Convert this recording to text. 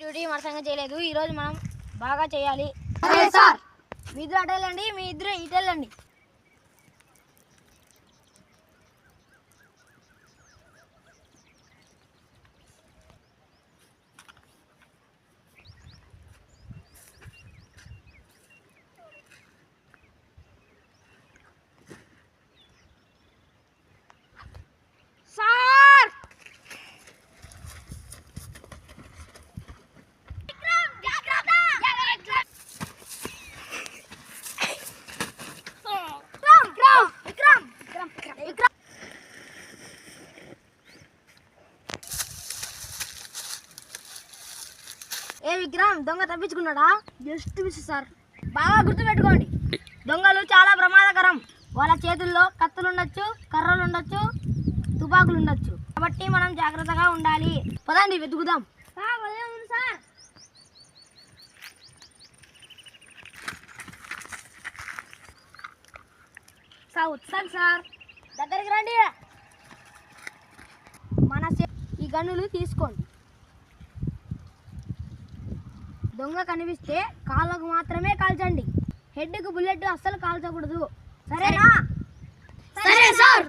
Duty మనసంగా చేయలేదు. ఈరోజు మనం బాగా చేయాలి. సరే సార్, మీ ఇద్దరు అటు వెళ్ళండి, మీ ఇద్దరు ఇటు వెళ్ళండి. సార్, ఏ విక్రమ్, దొంగ తప్పించుకున్నాడా? Just miss sir. బాగా గుర్తుపెట్టుకోండి, దొంగలు చాలా ప్రమాదకరం. వాళ్ళ చేతుల్లో కత్తులు ఉండొచ్చు, కర్రలు ఉండొచ్చు, తుపాకులు ఉండొచ్చు. కాబట్టి మనం జాగ్రత్తగా ఉండాలి. పదండి వెతుకుదాం. సార్ వచ్చాను సార్, దగ్గరికి రండి. ఈ గన్నులు తీసుకోండి. దొంగ కనిపిస్తే కాళ్ళకు మాత్రమే కాల్చండి. హెడ్కు బుల్లెట్ అస్సలు కాల్చకూడదు, సరేనా? సరే సార్.